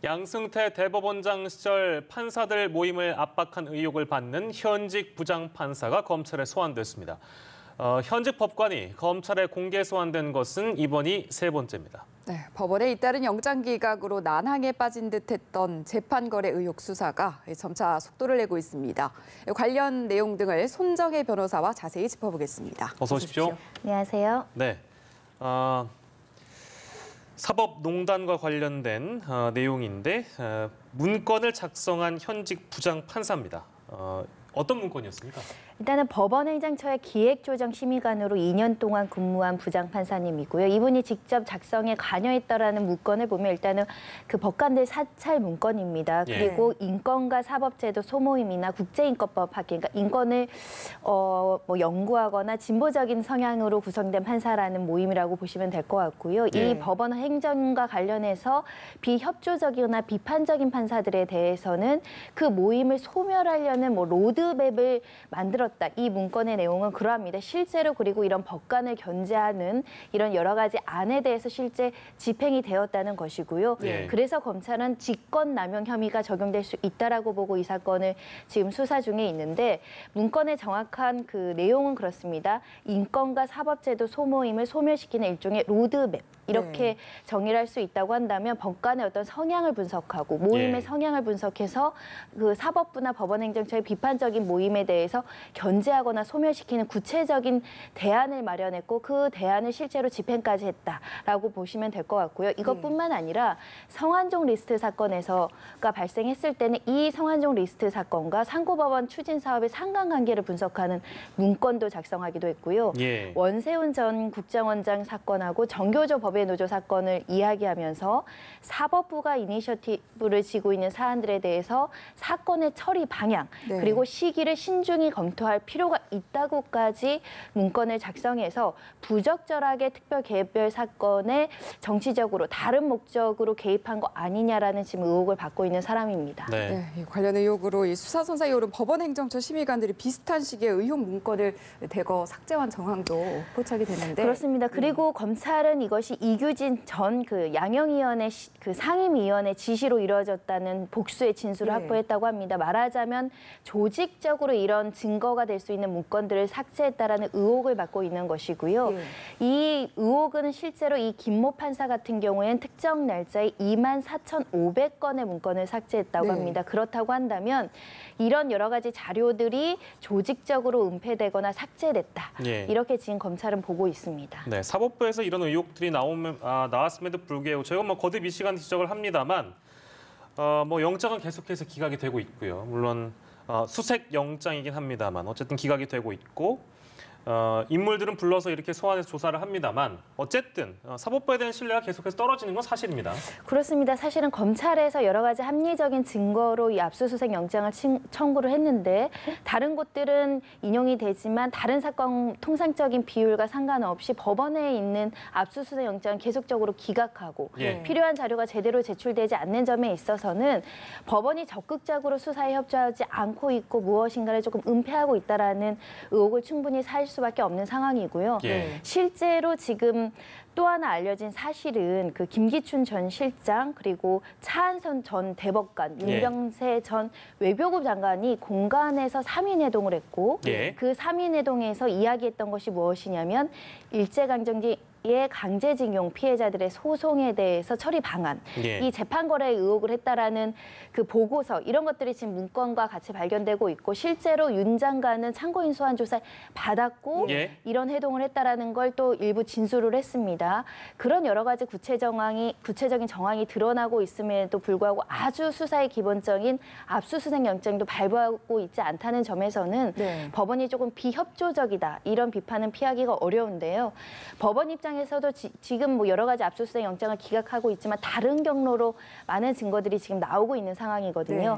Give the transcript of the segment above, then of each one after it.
양승태 대법원장 시절 판사들 모임을 압박한 의혹을 받는 현직 부장판사가 검찰에 소환됐습니다. 현직 법관이 검찰에 공개 소환된 것은 이번이 세 번째입니다. 네, 법원에 잇따른 영장 기각으로 난항에 빠진 듯했던 재판 거래 의혹 수사가 점차 속도를 내고 있습니다. 관련 내용 등을 손정혜 변호사와 자세히 짚어보겠습니다. 어서 오십시오. 안녕하세요. 네. 사법농단과 관련된 내용인데 문건을 작성한 현직 부장판사입니다. 어떤 문건이었습니까? 일단은 법원행정처의 기획조정심의관으로 2년 동안 근무한 부장판사님이고요. 이분이 직접 작성에 관여했다라는 문건을 보면 일단은 그 법관들 사찰 문건입니다. 그리고 인권과 사법제도 소모임이나 국제인권법 학회, 그러니까 인권을 연구하거나 진보적인 성향으로 구성된 판사라는 모임이라고 보시면 될 것 같고요. 이 법원 행정과 관련해서 비협조적이거나 비판적인 판사들에 대해서는 그 모임을 소멸하려는 로드맵을 만들었다. 이 문건의 내용은 그러합니다. 실제로 그리고 이런 법관을 견제하는 이런 여러 가지 안에 대해서 실제 집행이 되었다는 것이고요. 그래서 검찰은 직권남용 혐의가 적용될 수 있다라고 보고 이 사건을 지금 수사 중에 있는데 문건의 정확한 그 내용은 그렇습니다. 인권과 사법제도 소모임을 소멸시키는 일종의 로드맵. 이렇게 정의를 할 수 있다고 한다면 법관의 어떤 성향을 분석하고 모임의 성향을 분석해서 그 사법부나 법원행정처의 비판적인 모임에 대해서 견제하거나 소멸시키는 구체적인 대안을 마련했고 그 대안을 실제로 집행까지 했다라고 보시면 될 것 같고요. 이것뿐만 아니라 성완종 리스트 사건에서가 발생했을 때는 이 성완종 리스트 사건과 상고법원 추진 사업의 상관관계를 분석하는 문건도 작성하기도 했고요. 원세훈 전 국정원장 사건하고 정교조 법의 노조 사건을 이야기하면서 사법부가 이니셔티브를 지고 있는 사안들에 대해서 사건의 처리 방향 그리고 시기를 신중히 검토할 필요가 있다고까지 문건을 작성해서 부적절하게 특별개별 사건에 정치적으로 다른 목적으로 개입한 거 아니냐라는 지금 의혹을 받고 있는 사람입니다. 관련 의혹으로 이 수사선사에 오른 법원행정처 심의관들이 비슷한 식의 의혹 문건을 대거 삭제한 정황도 포착이 됐는데 그렇습니다. 그리고 검찰은 이것이 이규진 전 그 양형위원회 그 상임위원회 지시로 이루어졌다는 복수의 진술을 확보했다고 합니다. 말하자면 조직적으로 이런 증거가 될 수 있는 문건들을 삭제했다라는 의혹을 받고 있는 것이고요. 이 의혹은 실제로 이 김모 판사 같은 경우에는 특정 날짜에 24,500건의 문건을 삭제했다고 합니다. 그렇다고 한다면 이런 여러 가지 자료들이 조직적으로 은폐되거나 삭제됐다. 이렇게 지금 검찰은 보고 있습니다. 네, 사법부에서 이런 의혹들이 나왔음에도 불구하고 저희가 거듭 이 시간 지적을 합니다만 영장은 계속해서 기각이 되고 있고요. 물론 수색 영장이긴 합니다만 어쨌든 기각이 되고 있고 인물들은 불러서 이렇게 소환해서 조사를 합니다만 어쨌든 사법부에 대한 신뢰가 계속해서 떨어지는 건 사실입니다. 그렇습니다. 사실은 검찰에서 여러 가지 합리적인 증거로 이 압수수색 영장을 청구를 했는데 다른 곳들은 인용이 되지만 다른 사건 통상적인 비율과 상관없이 법원에 있는 압수수색 영장은 계속적으로 기각하고 필요한 자료가 제대로 제출되지 않는 점에 있어서는 법원이 적극적으로 수사에 협조하지 않고 있고 무엇인가를 조금 은폐하고 있다라는 의혹을 충분히 살 수밖에 없는 상황이고요. 실제로 지금 또 하나 알려진 사실은 그 김기춘 전 실장 그리고 차한선 전 대법관, 윤병세 전 외교부 장관이 공간에서 3인 회동을 했고 그 3인 회동에서 이야기했던 것이 무엇이냐면 일제강점기 의 강제징용 피해자들의 소송에 대해서 처리 방안, 이 재판 거래에 의혹을 했다라는 그 보고서 이런 것들이 지금 문건과 같이 발견되고 있고 실제로 윤 장관은 참고인 소환 조사 받았고 이런 회동을 했다라는 걸 또 일부 진술을 했습니다. 그런 여러 가지 구체적인 정황이 드러나고 있음에도 불구하고 아주 수사의 기본적인 압수수색 영장도 발부하고 있지 않다는 점에서는 법원이 조금 비협조적이다 이런 비판은 피하기가 어려운데요. 법원 입장에서도 지금 여러 가지 압수수색 영장을 기각하고 있지만 다른 경로로 많은 증거들이 지금 나오고 있는 상황이거든요.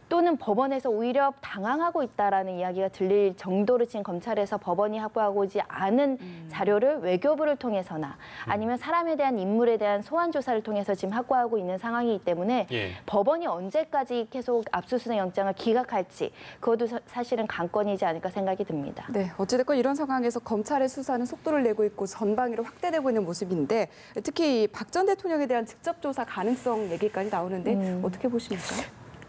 또는 법원에서 오히려 당황하고 있다라는 이야기가 들릴 정도로 지금 검찰에서 법원이 확보하고 오지 않은 자료를 외교부를 통해서나 아니면 사람에 대한 인물에 대한 소환 조사를 통해서 지금 확보하고 있는 상황이기 때문에 예. 법원이 언제까지 계속 압수수색 영장을 기각할지 그것도 사실은 관건이지 않을까 생각이 듭니다. 네, 어찌됐건 이런 상황에서 검찰의 수사는 속도를 내고 있고 전방위로 확대되고 있는 모습인데 특히 박 전 대통령에 대한 직접 조사 가능성 얘기까지 나오는데 어떻게 보십니까?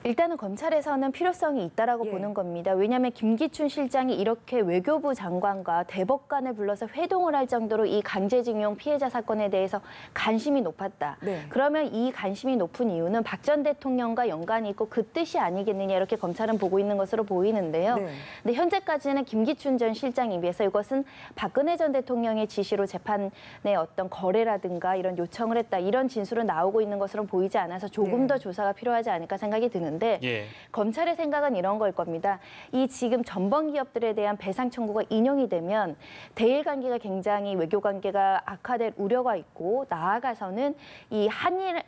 일단은 검찰에서는 필요성이 있다라고 예. 보는 겁니다. 왜냐하면 김기춘 실장이 이렇게 외교부 장관과 대법관을 불러서 회동을 할 정도로 이 강제징용 피해자 사건에 대해서 관심이 높았다. 네. 그러면 이 관심이 높은 이유는 박 전 대통령과 연관이 있고 그 뜻이 아니겠느냐 이렇게 검찰은 보고 있는 것으로 보이는데요. 네. 근데 현재까지는 김기춘 전 실장에 비해서 이것은 박근혜 전 대통령의 지시로 재판의 어떤 거래라든가 이런 요청을 했다. 이런 진술은 나오고 있는 것으로 보이지 않아서 조금 네. 더 조사가 필요하지 않을까 생각이 드는데 예. 검찰의 생각은 이런 걸 겁니다. 이 지금 전범 기업들에 대한 배상 청구가 인용이 되면 대일 관계가 굉장히 외교 관계가 악화될 우려가 있고 나아가서는 이 한일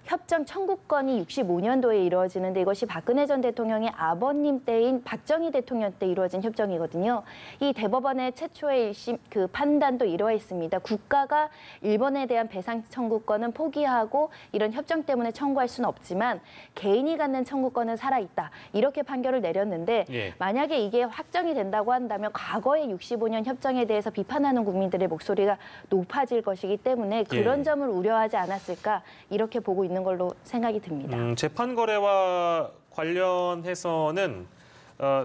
협정 청구권이 65년도에 이루어지는데 이것이 박근혜 전 대통령의 아버님 때인 박정희 대통령 때 이루어진 협정이거든요. 이 대법원의 최초의 1심 판단도 이러했습니다. 국가가 일본에 대한 배상 청구권은 포기하고 이런 협정 때문에 청구할 수는 없지만 개인이 갖는 청구권은 살아있다. 이렇게 판결을 내렸는데 예. 만약에 이게 확정이 된다고 한다면 과거의 65년 협정에 대해서 비판하는 국민들의 목소리가 높아질 것이기 때문에 그런 예. 점을 우려하지 않았을까 이렇게 보고 있는 걸로 생각이 듭니다. 재판 거래와 관련해서는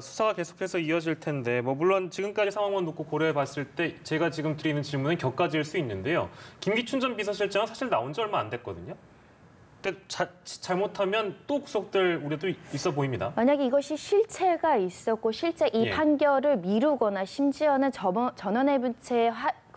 수사가 계속해서 이어질 텐데 물론 지금까지 상황만 놓고 고려해 봤을 때 제가 지금 드리는 질문은 격가지일 수 있는데요. 김기춘 전 비서실장은 사실 나온 지 얼마 안 됐거든요. 근데 잘못하면 또 구속될 우려도 있어 보입니다. 만약에 이것이 실체가 있었고 실제 이 예. 판결을 미루거나 심지어는 전원회부채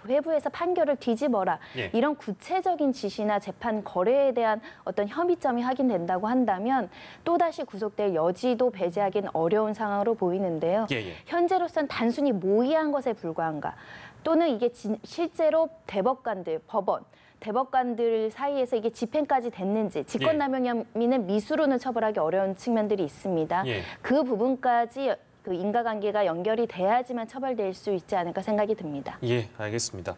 회부에서 판결을 뒤집어라. 예. 이런 구체적인 지시나 재판 거래에 대한 어떤 혐의점이 확인된다고 한다면 또다시 구속될 여지도 배제하기는 어려운 상황으로 보이는데요. 예, 예. 현재로서는 단순히 모의한 것에 불과한가 또는 이게 실제로 대법관들, 법원, 대법관들 사이에서 이게 집행까지 됐는지 직권남용 혐의는 미수로는 처벌하기 어려운 측면들이 있습니다. 예. 그 부분까지 인과관계가 연결이 돼야지만 처벌될 수 있지 않을까 생각이 듭니다. 예, 알겠습니다.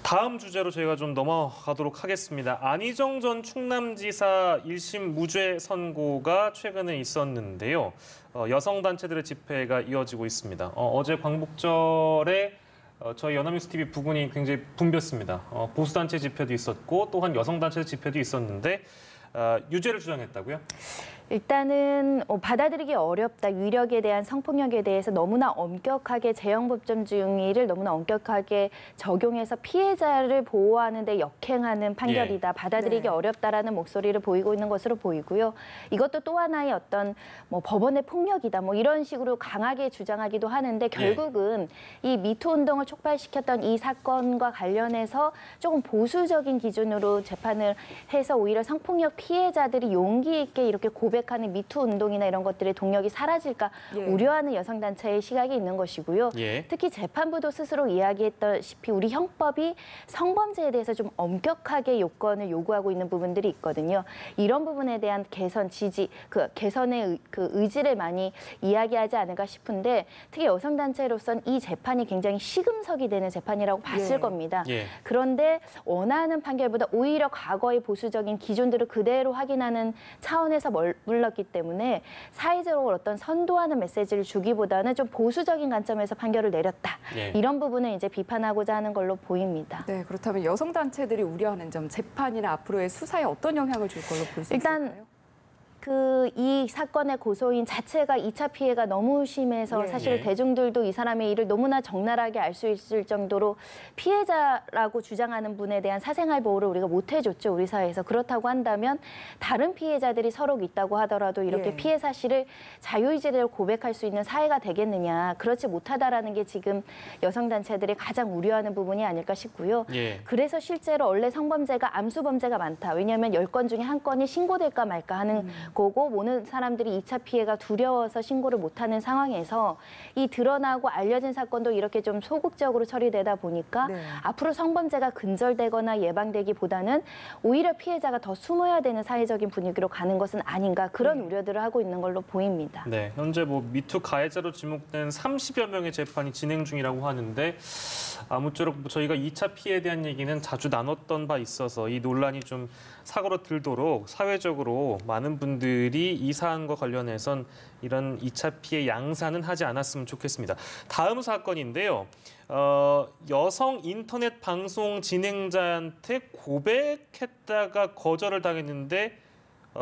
다음 주제로 저희가 좀 넘어가도록 하겠습니다. 안희정 전 충남지사 1심 무죄 선고가 최근에 있었는데요. 여성단체들의 집회가 이어지고 있습니다. 어제 광복절에 저희 연합뉴스 TV 부근이 굉장히 붐볐습니다. 보수단체 집회도 있었고 또한 여성단체 집회도 있었는데 유죄를 주장했다고요? 일단은 받아들이기 어렵다. 위력에 대한 성폭력에 대해서 너무나 엄격하게 재형법정 중의를 너무나 엄격하게 적용해서 피해자를 보호하는 데 역행하는 판결이다. 받아들이기 네. 어렵다라는 목소리를 보이고 있는 것으로 보이고요. 이것도 또 하나의 어떤 법원의 폭력이다. 이런 식으로 강하게 주장하기도 하는데 결국은 이 미투 운동을 촉발시켰던 이 사건과 관련해서 조금 보수적인 기준으로 재판을 해서 오히려 성폭력 피해자들이 용기 있게 이렇게 고백하는 미투 운동이나 이런 것들의 동력이 사라질까 예. 우려하는 여성단체의 시각이 있는 것이고요. 예. 특히 재판부도 스스로 이야기했다시피 우리 형법이 성범죄에 대해서 좀 엄격하게 요건을 요구하고 있는 부분들이 있거든요. 이런 부분에 대한 개선, 지지, 개선의 의지를 많이 이야기하지 않을까 싶은데 특히 여성단체로서는 이 재판이 굉장히 시금석이 되는 재판이라고 봤을 예. 겁니다. 예. 그런데 원하는 판결보다 오히려 과거의 보수적인 기준들을 그대로 확인하는 차원에서 머물렀기 때문에 사회적으로 어떤 선도하는 메시지를 주기보다는 좀 보수적인 관점에서 판결을 내렸다. 예. 이런 부분을 이제 비판하고자 하는 걸로 보입니다. 네, 그렇다면 여성단체들이 우려하는 점, 재판이나 앞으로의 수사에 어떤 영향을 줄 걸로 볼 수 일단 있을까요? 이 사건의 고소인 자체가 2차 피해가 너무 심해서 예. 사실 예. 대중들도 이 사람의 일을 너무나 적나라하게 알 수 있을 정도로 피해자라고 주장하는 분에 대한 사생활 보호를 우리가 못 해줬죠, 우리 사회에서. 그렇다고 한다면 다른 피해자들이 서로 있다고 하더라도 이렇게 예. 피해 사실을 자유의지대로 고백할 수 있는 사회가 되겠느냐. 그렇지 못하다라는 게 지금 여성단체들이 가장 우려하는 부분이 아닐까 싶고요. 예. 그래서 실제로 원래 성범죄가 암수범죄가 많다. 왜냐하면 10건 중에 한 건이 신고될까 말까 하는 거고 모든 사람들이 2차 피해가 두려워서 신고를 못하는 상황에서 이 드러나고 알려진 사건도 이렇게 좀 소극적으로 처리되다 보니까 네. 앞으로 성범죄가 근절되거나 예방되기보다는 오히려 피해자가 더 숨어야 되는 사회적인 분위기로 가는 것은 아닌가 그런 우려들을 하고 있는 걸로 보입니다. 네, 현재 뭐 미투 가해자로 지목된 30여 명의 재판이 진행 중이라고 하는데 아무쪼록 저희가 2차 피해에 대한 얘기는 자주 나눴던 바 있어서 이 논란이 좀 사그러들도록 사회적으로 많은 분들이 이 사안과 관련해선 이런 2차 피해 양산은 하지 않았으면 좋겠습니다. 다음 사건인데요. 여성 인터넷 방송 진행자한테 고백했다가 거절을 당했는데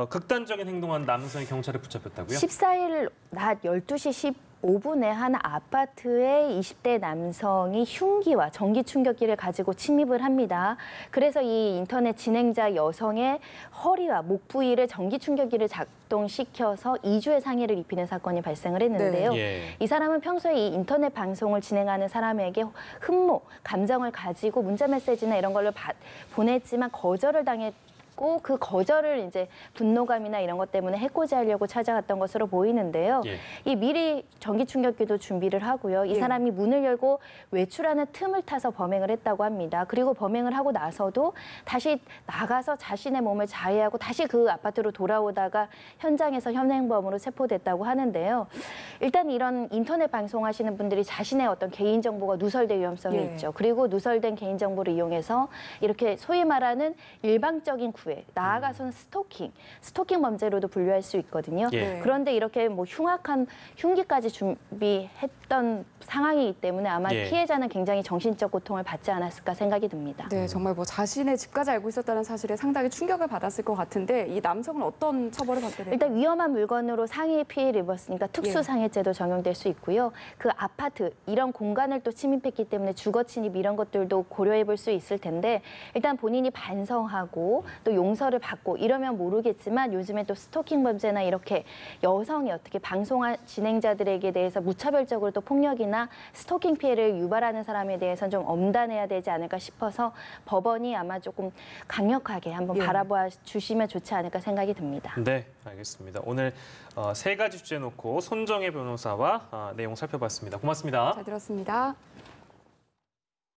극단적인 행동한 남성이 경찰에 붙잡혔다고요? 14일 낮 12시 15분에 한 아파트에 20대 남성이 흉기와 전기 충격기를 가지고 침입을 합니다. 그래서 이 인터넷 진행자 여성의 허리와 목 부위를 전기 충격기를 작동시켜서 2주의 상해를 입히는 사건이 발생을 했는데요. 예. 이 사람은 평소에 이 인터넷 방송을 진행하는 사람에게 흠모, 감정을 가지고 문자 메시지나 이런 걸로 보냈지만 거절을 당했고 그 거절을 이제 분노감이나 이런 것 때문에 해코지하려고 찾아갔던 것으로 보이는데요. 예. 이 미리 전기 충격기도 준비를 하고요. 이 예. 사람이 문을 열고 외출하는 틈을 타서 범행을 했다고 합니다. 그리고 범행을 하고 나서도 다시 나가서 자신의 몸을 자해하고 다시 그 아파트로 돌아오다가 현장에서 현행범으로 체포됐다고 하는데요. 일단 이런 인터넷 방송하시는 분들이 자신의 어떤 개인정보가 누설될 위험성이 예. 있죠. 그리고 누설된 개인정보를 이용해서 이렇게 소위 말하는 일방적인 구애, 나아가서는 스토킹 범죄로도 분류할 수 있거든요. 예. 그런데 이렇게 뭐 흉악한 흉기까지 준비했던 상황이기 때문에 아마 예. 피해자는 굉장히 정신적 고통을 받지 않았을까 생각이 듭니다. 네, 정말 뭐 자신의 집까지 알고 있었다는 사실에 상당히 충격을 받았을 것 같은데 이 남성은 어떤 처벌을 받게 될까요? 일단 위험한 물건으로 상해 피해를 입었으니까 특수상해죄도 적용될 수 있고요. 그 아파트 이런 공간을 또 침입했기 때문에 주거 침입 이런 것들도 고려해 볼 수 있을 텐데 일단 본인이 반성하고 또 용서를 받고 이러면 모르겠지만 요즘에 또 스토킹 범죄나 이렇게 여성이 어떻게 방송 진행자들에게 대해서 무차별적으로 또 폭력이나 스토킹 피해를 유발하는 사람에 대해서는 좀 엄단해야 되지 않을까 싶어서 법원이 아마 조금 강력하게 한번 예. 바라봐 주시면 좋지 않을까 생각이 듭니다. 네, 알겠습니다. 오늘 세 가지 주제 놓고 손정혜 변호사와 내용 살펴봤습니다. 고맙습니다. 잘 들었습니다.